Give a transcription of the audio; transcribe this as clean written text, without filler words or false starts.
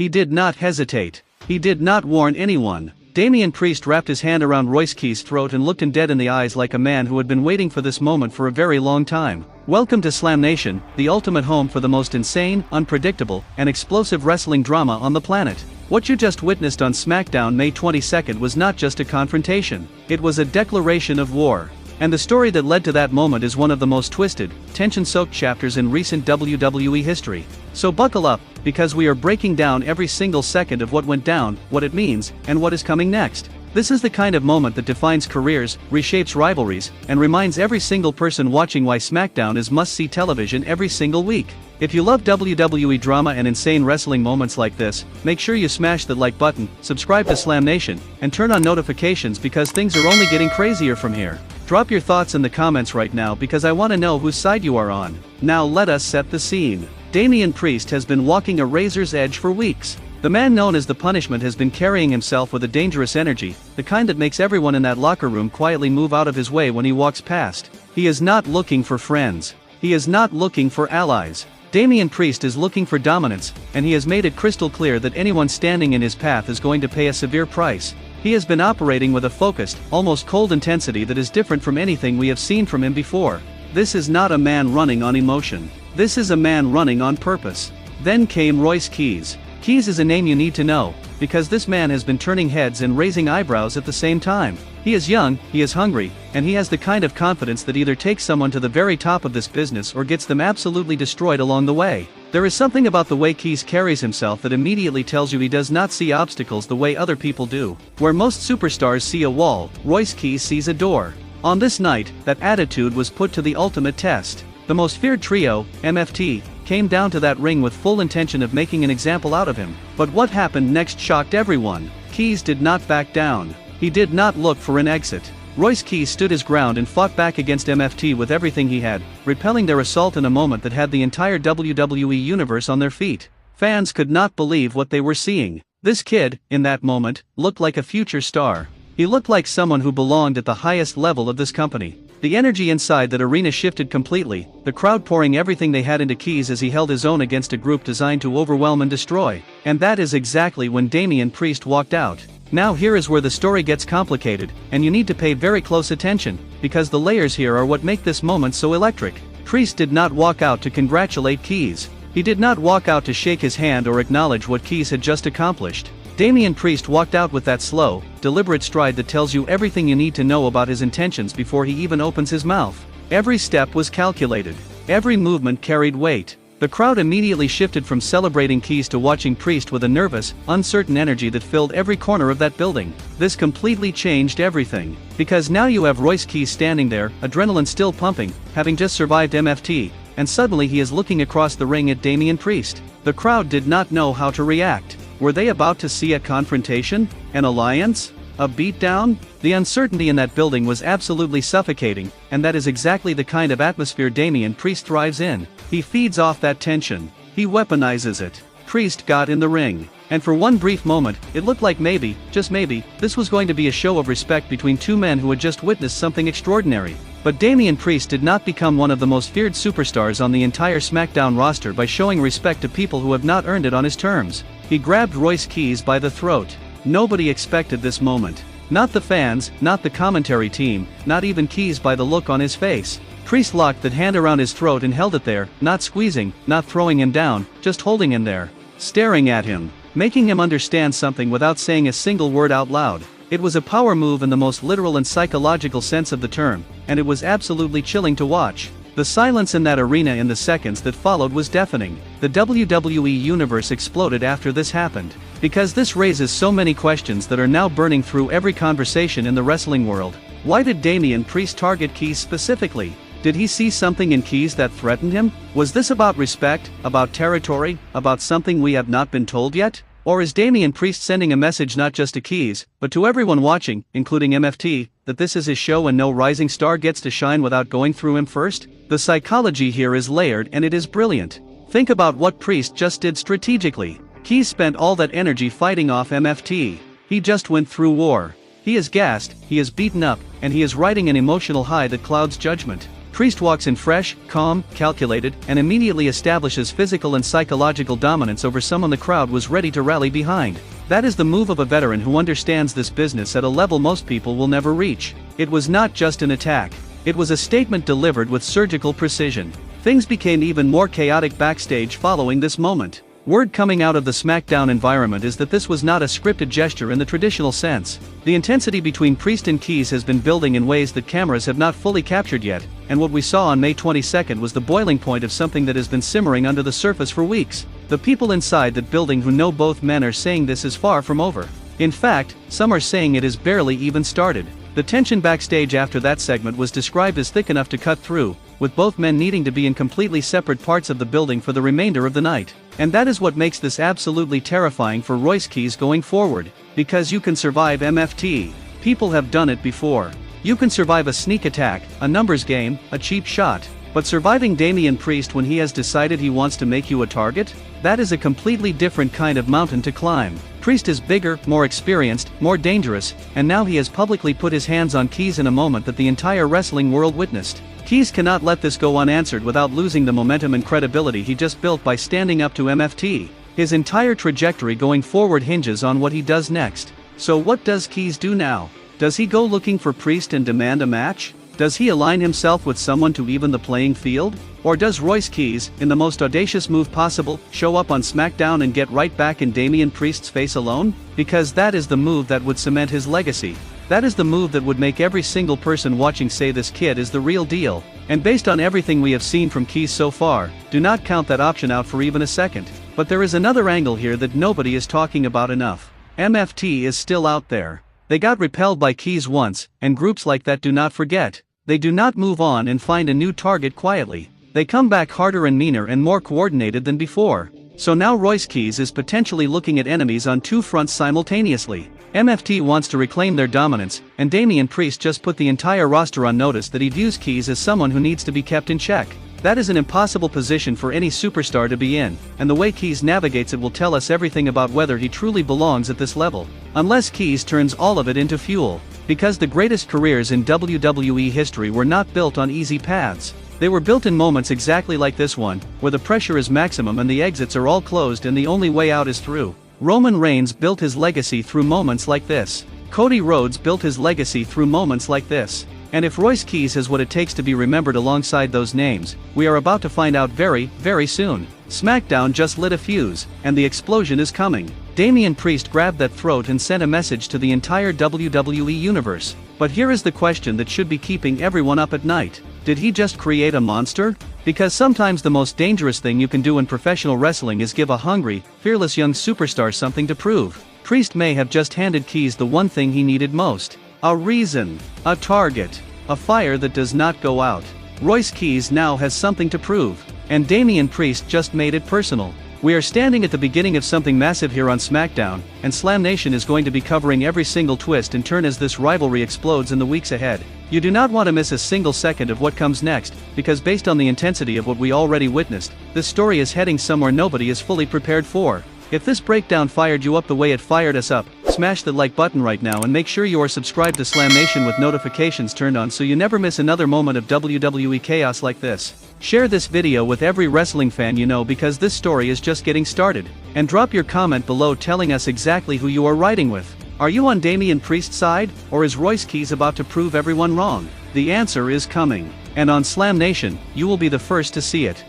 He did not hesitate. He did not warn anyone. Damian Priest wrapped his hand around Royce Keys' throat and looked him dead in the eyes like a man who had been waiting for this moment for a very long time. Welcome to Slam Nation, the ultimate home for the most insane, unpredictable, and explosive wrestling drama on the planet. What you just witnessed on SmackDown May 22nd was not just a confrontation. It was a declaration of war. And the story that led to that moment is one of the most twisted, tension-soaked chapters in recent WWE history. So buckle up, because we are breaking down every single second of what went down, what it means, and what is coming next. This is the kind of moment that defines careers, reshapes rivalries, and reminds every single person watching why SmackDown is must-see television every single week. If you love WWE drama and insane wrestling moments like this, make sure you smash the like button, subscribe to Slam Nation, and turn on notifications because things are only getting crazier from here. Drop your thoughts in the comments right now because I want to know whose side you are on. Now let us set the scene. Damian Priest has been walking a razor's edge for weeks. The man known as the Punishment has been carrying himself with a dangerous energy, the kind that makes everyone in that locker room quietly move out of his way when he walks past. He is not looking for friends. He is not looking for allies. Damian Priest is looking for dominance, and he has made it crystal clear that anyone standing in his path is going to pay a severe price. He has been operating with a focused, almost cold intensity that is different from anything we have seen from him before. This is not a man running on emotion. This is a man running on purpose. Then came Royce Keys. Keys is a name you need to know, because this man has been turning heads and raising eyebrows at the same time. He is young, he is hungry, and he has the kind of confidence that either takes someone to the very top of this business or gets them absolutely destroyed along the way. There is something about the way Keys carries himself that immediately tells you he does not see obstacles the way other people do. Where most superstars see a wall, Royce Keys sees a door. On this night, that attitude was put to the ultimate test. The most feared trio, MFT, came down to that ring with full intention of making an example out of him. But what happened next shocked everyone. Keys did not back down. He did not look for an exit. Royce Keys stood his ground and fought back against MFT with everything he had, repelling their assault in a moment that had the entire WWE universe on their feet. Fans could not believe what they were seeing. This kid, in that moment, looked like a future star. He looked like someone who belonged at the highest level of this company. The energy inside that arena shifted completely, the crowd pouring everything they had into Keys as he held his own against a group designed to overwhelm and destroy. And that is exactly when Damian Priest walked out. Now here is where the story gets complicated, and you need to pay very close attention, because the layers here are what make this moment so electric. Priest did not walk out to congratulate Keys. He did not walk out to shake his hand or acknowledge what Keys had just accomplished. Damian Priest walked out with that slow, deliberate stride that tells you everything you need to know about his intentions before he even opens his mouth. Every step was calculated. Every movement carried weight. The crowd immediately shifted from celebrating Keys to watching Priest with a nervous, uncertain energy that filled every corner of that building. This completely changed everything. Because now you have Royce Keys standing there, adrenaline still pumping, having just survived MFT, and suddenly he is looking across the ring at Damian Priest. The crowd did not know how to react. Were they about to see a confrontation? An alliance? A beatdown? The uncertainty in that building was absolutely suffocating, and that is exactly the kind of atmosphere Damian Priest thrives in. He feeds off that tension. He weaponizes it. Priest got in the ring. And for one brief moment, it looked like maybe, just maybe, this was going to be a show of respect between two men who had just witnessed something extraordinary. But Damian Priest did not become one of the most feared superstars on the entire SmackDown roster by showing respect to people who have not earned it on his terms. He grabbed Royce Keys by the throat. Nobody expected this moment. Not the fans, not the commentary team, not even Keys by the look on his face. Priest locked that hand around his throat and held it there, not squeezing, not throwing him down, just holding him there. Staring at him. Making him understand something without saying a single word out loud. It was a power move in the most literal and psychological sense of the term, and it was absolutely chilling to watch. The silence in that arena in the seconds that followed was deafening. The WWE universe exploded after this happened. Because this raises so many questions that are now burning through every conversation in the wrestling world. Why did Damian Priest target Keys specifically? Did he see something in Keys that threatened him? Was this about respect, about territory, about something we have not been told yet? Or is Damian Priest sending a message not just to Keys, but to everyone watching, including MFT, that this is his show and no rising star gets to shine without going through him first? The psychology here is layered and it is brilliant. Think about what Priest just did strategically. Keys spent all that energy fighting off MFT. He just went through war. He is gassed, he is beaten up, and he is riding an emotional high that clouds judgment. Priest walks in fresh, calm, calculated, and immediately establishes physical and psychological dominance over someone the crowd was ready to rally behind. That is the move of a veteran who understands this business at a level most people will never reach. It was not just an attack. It was a statement delivered with surgical precision. Things became even more chaotic backstage following this moment. Word coming out of the SmackDown environment is that this was not a scripted gesture in the traditional sense. The intensity between Priest and Keys has been building in ways that cameras have not fully captured yet, and what we saw on May 22nd was the boiling point of something that has been simmering under the surface for weeks. The people inside that building who know both men are saying this is far from over. In fact, some are saying it is barely even started. The tension backstage after that segment was described as thick enough to cut through, with both men needing to be in completely separate parts of the building for the remainder of the night. And that is what makes this absolutely terrifying for Royce Keys going forward, because you can survive MFT. People have done it before. You can survive a sneak attack, a numbers game, a cheap shot. But surviving Damian Priest when he has decided he wants to make you a target? That is a completely different kind of mountain to climb. Priest is bigger, more experienced, more dangerous, and now he has publicly put his hands on Keys in a moment that the entire wrestling world witnessed. Keys cannot let this go unanswered without losing the momentum and credibility he just built by standing up to MFT. His entire trajectory going forward hinges on what he does next. So what does Keys do now? Does he go looking for Priest and demand a match? Does he align himself with someone to even the playing field? Or does Royce Keys, in the most audacious move possible, show up on SmackDown and get right back in Damian Priest's face alone? Because that is the move that would cement his legacy. That is the move that would make every single person watching say this kid is the real deal. And based on everything we have seen from Keys so far, do not count that option out for even a second. But there is another angle here that nobody is talking about enough. MFT is still out there. They got repelled by Keys once, and groups like that do not forget. They do not move on and find a new target quietly. They come back harder and meaner and more coordinated than before. So now Royce Keys is potentially looking at enemies on two fronts simultaneously. MFT wants to reclaim their dominance, and Damian Priest just put the entire roster on notice that he views Keys as someone who needs to be kept in check. That is an impossible position for any superstar to be in, and the way Keys navigates it will tell us everything about whether he truly belongs at this level. Unless Keys turns all of it into fuel. Because the greatest careers in WWE history were not built on easy paths. They were built in moments exactly like this one, where the pressure is maximum and the exits are all closed and the only way out is through. Roman Reigns built his legacy through moments like this. Cody Rhodes built his legacy through moments like this. And if Royce Keys has what it takes to be remembered alongside those names, we are about to find out very, very soon. SmackDown just lit a fuse, and the explosion is coming. Damian Priest grabbed that throat and sent a message to the entire WWE universe. But here is the question that should be keeping everyone up at night. Did he just create a monster? Because sometimes the most dangerous thing you can do in professional wrestling is give a hungry, fearless young superstar something to prove. Priest may have just handed Keys the one thing he needed most. A reason, a target, a fire that does not go out. Royce Keys now has something to prove, and Damian Priest just made it personal. We are standing at the beginning of something massive here on SmackDown, and Slam Nation is going to be covering every single twist and turn as this rivalry explodes in the weeks ahead. You do not want to miss a single second of what comes next, because based on the intensity of what we already witnessed, this story is heading somewhere nobody is fully prepared for. If this breakdown fired you up the way it fired us up, smash the like button right now and make sure you are subscribed to Slam Nation with notifications turned on so you never miss another moment of WWE chaos like this. Share this video with every wrestling fan you know because this story is just getting started. And drop your comment below telling us exactly who you are riding with. Are you on Damian Priest's side, or is Royce Keys about to prove everyone wrong? The answer is coming. And on Slam Nation, you will be the first to see it.